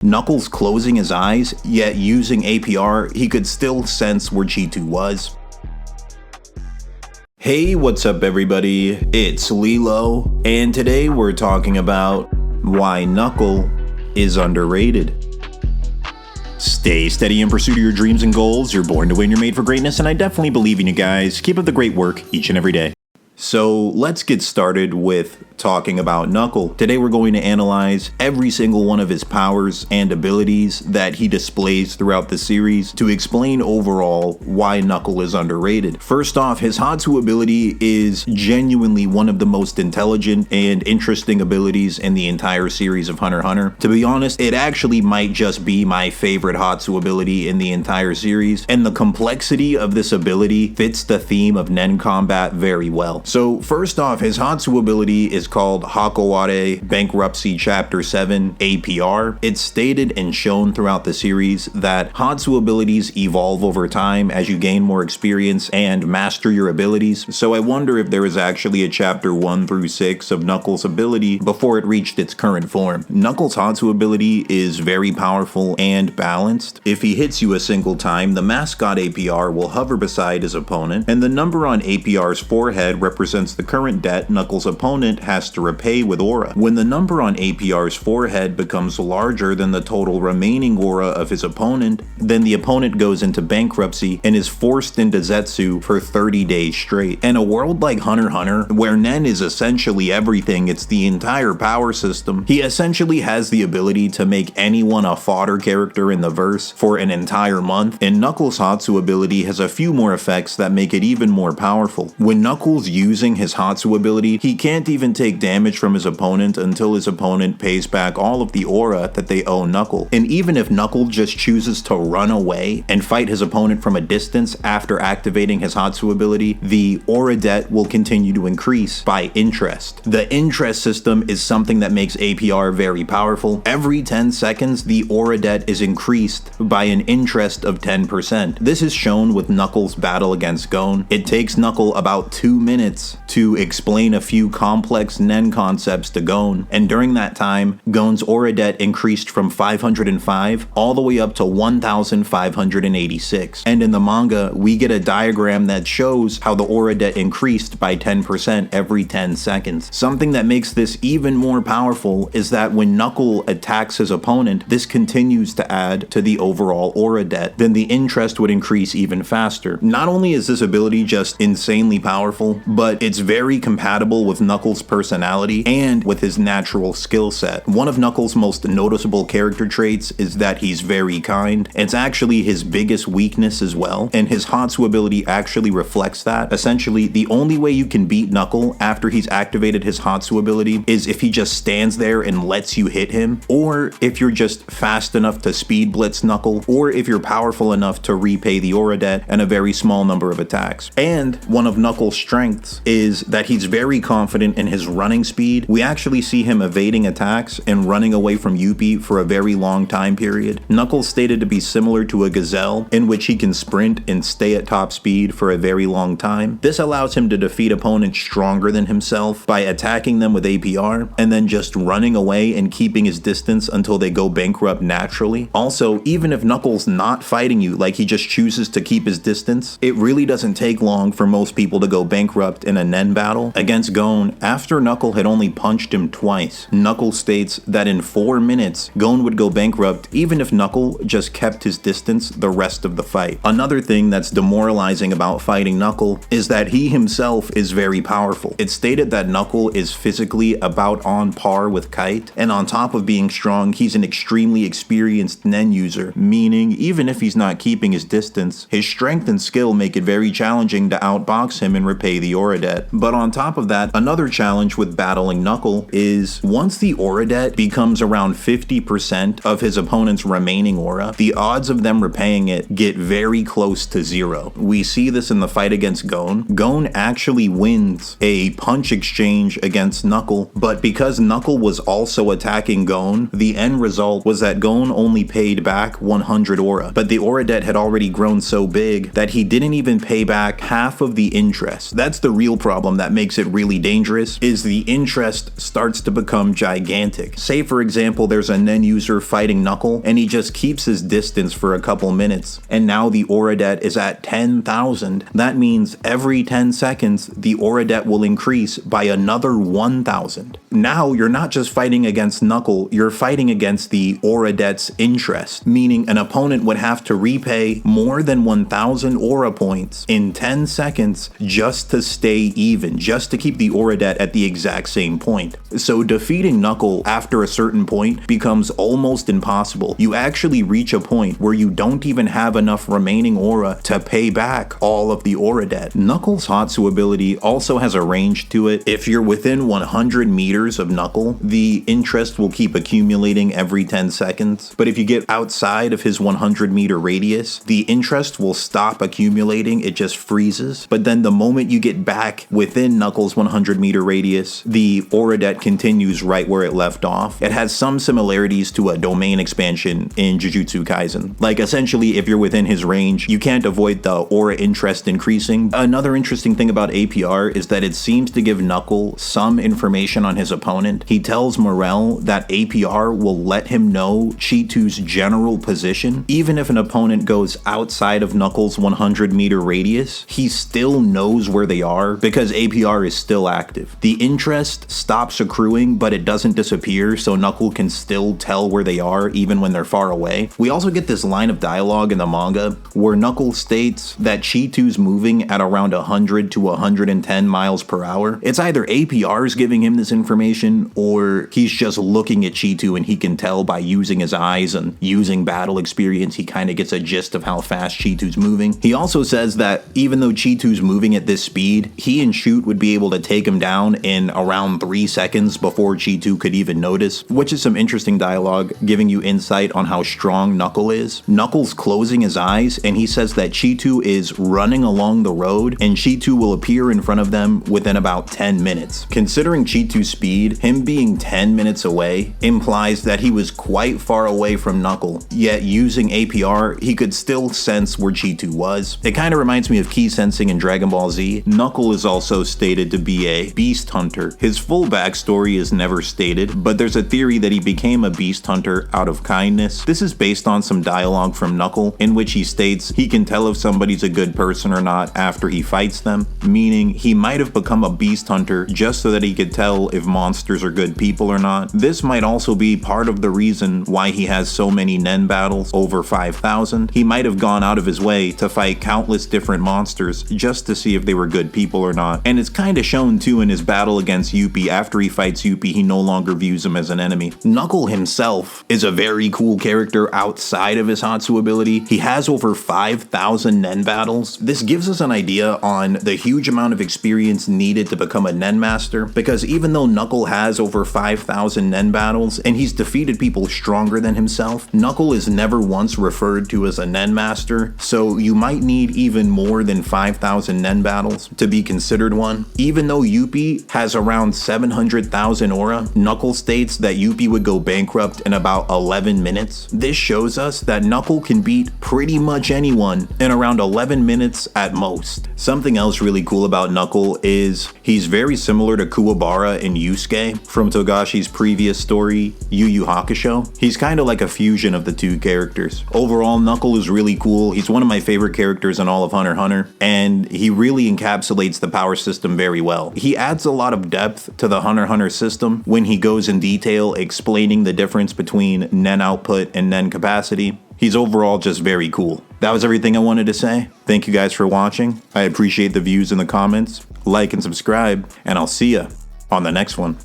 Knuckles closing his eyes, yet using APR, he could still sense where G2 was. Hey, what's up everybody? It's LeeLos, and today we're talking about why Knuckle is underrated. Stay steady in pursuit of your dreams and goals. You're born to win, you're made for greatness, and I definitely believe in you guys. Keep up the great work each and every day. So let's get started with talking about Knuckle. Today we're going to analyze every single one of his powers and abilities that he displays throughout the series to explain overall why Knuckle is underrated. First off, his Hatsu ability is genuinely one of the most intelligent and interesting abilities in the entire series of Hunter x Hunter. To be honest, it actually might just be my favorite Hatsu ability in the entire series, and the complexity of this ability fits the theme of Nen combat very well. So first off, his Hatsu ability is called Hakoware Bankruptcy Chapter 7 APR. It's stated and shown throughout the series that Hatsu abilities evolve over time as you gain more experience and master your abilities. So I wonder if there is actually a chapter 1 through 6 of Knuckles' ability before it reached its current form. Knuckles' Hatsu ability is very powerful and balanced. If he hits you a single time, the mascot APR will hover beside his opponent, and the number on APR's forehead represents the current debt Knuckles' opponent has to repay with aura. When the number on APR's forehead becomes larger than the total remaining aura of his opponent, then the opponent goes into bankruptcy and is forced into Zetsu for 30 days straight. In a world like Hunter x Hunter, where Nen is essentially everything, it's the entire power system, he essentially has the ability to make anyone a fodder character in the verse for an entire month, and Knuckles' Hatsu ability has a few more effects that make it even more powerful. When Knuckles using his Hatsu ability, he can't even take damage from his opponent until his opponent pays back all of the aura that they owe Knuckle. And even if Knuckle just chooses to run away and fight his opponent from a distance after activating his Hatsu ability, the aura debt will continue to increase by interest. The interest system is something that makes APR very powerful. Every 10 seconds, the aura debt is increased by an interest of 10%. This is shown with Knuckles' battle against Gon. It takes Knuckle about 2 minutes to explain a few complex Nen concepts to Gon, and during that time, Gon's aura debt increased from 505 all the way up to 1586. And in the manga, we get a diagram that shows how the aura debt increased by 10% every 10 seconds. Something that makes this even more powerful is that when Knuckle attacks his opponent, this continues to add to the overall aura debt. Then the interest would increase even faster. Not only is this ability just insanely powerful, but it's very compatible with Knuckles' personality and with his natural skill set. One of Knuckles' most noticeable character traits is that he's very kind. It's actually his biggest weakness as well, and his Hatsu ability actually reflects that. Essentially, the only way you can beat Knuckle after he's activated his Hatsu ability is if he just stands there and lets you hit him, or if you're just fast enough to speed blitz Knuckle, or if you're powerful enough to repay the aura debt and a very small number of attacks. And one of Knuckles' strengths is that he's very confident in his running speed. We actually see him evading attacks and running away from Yuppie for a very long time period. Knuckles stated to be similar to a gazelle, in which he can sprint and stay at top speed for a very long time. This allows him to defeat opponents stronger than himself by attacking them with APR and then just running away and keeping his distance until they go bankrupt naturally. Also, even if Knuckles not fighting you, like he just chooses to keep his distance, it really doesn't take long for most people to go bankrupt in a Nen battle. Against Gon, after Knuckle had only punched him twice, Knuckle states that in 4 minutes, Gon would go bankrupt even if Knuckle just kept his distance the rest of the fight. Another thing that's demoralizing about fighting Knuckle is that he himself is very powerful. It's stated that Knuckle is physically about on par with Kite, and on top of being strong, he's an extremely experienced Nen user, meaning even if he's not keeping his distance, his strength and skill make it very challenging to outbox him and repay the aura debt. But on top of that, another challenge with battling Knuckle is once the aura debt becomes around 50% of his opponent's remaining aura, the odds of them repaying it get very close to 0. We see this in the fight against Gon. Gon actually wins a punch exchange against Knuckle, but because Knuckle was also attacking Gon, the end result was that Gon only paid back 100 aura, but the aura debt had already grown so big that he didn't even pay back half of the interest. That's the real problem that makes it really dangerous is the interest starts to become gigantic. Say for example, there's a Nen user fighting Knuckle and he just keeps his distance for a couple minutes, and now the aura debt is at 10,000. That means every 10 seconds, the aura debt will increase by another 1,000. Now you're not just fighting against Knuckle, you're fighting against the aura debt's interest, meaning an opponent would have to repay more than 1,000 aura points in 10 seconds just to stay even, just to keep the aura debt at the exact same point. So defeating Knuckle after a certain point becomes almost impossible. You actually reach a point where you don't even have enough remaining aura to pay back all of the aura debt. Knuckle's Hatsu ability also has a range to it. If you're within 100 meters of Knuckle, the interest will keep accumulating every 10 seconds. But if you get outside of his 100 meter radius, the interest will stop accumulating, it just freezes. But then the moment you get back within Knuckle's 100 meter radius, the aura debt continues right where it left off. It has some similarities to a domain expansion in Jujutsu Kaisen. Like essentially, if you're within his range, you can't avoid the aura interest increasing. Another interesting thing about APR is that it seems to give Knuckle some information on his opponent. He tells Morel that APR will let him know Chitu's general position. Even if an opponent goes outside of Knuckle's 100 meter radius, he still knows where they are because APR is still active. The interest stops accruing, but it doesn't disappear, so Knuckle can still tell where they are even when they're far away. We also get this line of dialogue in the manga where Knuckle states that Chitu's moving at around 100 to 110 miles per hour. It's either APR's giving him this information or he's just looking at Chitu and he can tell by using his eyes and using battle experience, he kind of gets a gist of how fast Chitu's moving. He also says that even though Chitu's moving at this speed, he and Shoot would be able to take him down in around 3 seconds before Chitu could even notice, which is some interesting dialogue giving you insight on how strong Knuckle is. Knuckle's closing his eyes and he says that Chitu is running along the road and Chitu will appear in front of them within about 10 minutes. Considering Chitu's speed, him being 10 minutes away implies that he was quite far away from Knuckle, yet using APR, he could still sense where Chitu was. It kind of reminds me of key sensing in Dragon Ball Z. Knuckle is also stated to be a beast hunter. His full backstory is never stated, but there's a theory that he became a beast hunter out of kindness. This is based on some dialogue from Knuckle in which he states he can tell if somebody's a good person or not after he fights them, meaning he might have become a beast hunter just so that he could tell if monsters are good people or not. This might also be part of the reason why he has so many Nen battles, over 5,000. He might have gone out of his way to fight countless different monsters just to see if they were good people or not. And it's kind of shown too in his battle against Yuppie. After he fights Yuppie, he no longer views him as an enemy. Knuckle himself is a very cool character outside of his Hatsu ability. He has over 5,000 Nen battles. This gives us an idea on the huge amount of experience needed to become a Nen master, because even though Knuckle has over 5,000 Nen battles and he's defeated people stronger than himself, Knuckle is never once referred to as a Nen master, so you might need even more than 5,000 Nen battles to be considered one. Even though Yuppie has around 700,000 aura, Knuckle states that Yuppie would go bankrupt in about 11 minutes. This shows us that Knuckle can beat pretty much anyone in around 11 minutes at most. Something else really cool about Knuckle is he's very similar to Kuwabara and Yusuke from Togashi's previous story, Yu Yu Hakusho. He's kind of like a fusion of the two characters. Overall, Knuckle is really cool. He's one of my favorite characters in all of Hunter x Hunter, and he really encapsulates the power system very well. He adds a lot of depth to the Hunter x Hunter system when he goes in detail explaining the difference between Nen output and Nen capacity. He's overall just very cool. That was everything I wanted to say. Thank you guys for watching. I appreciate the views in the comments. Like and subscribe, and I'll see ya on the next one.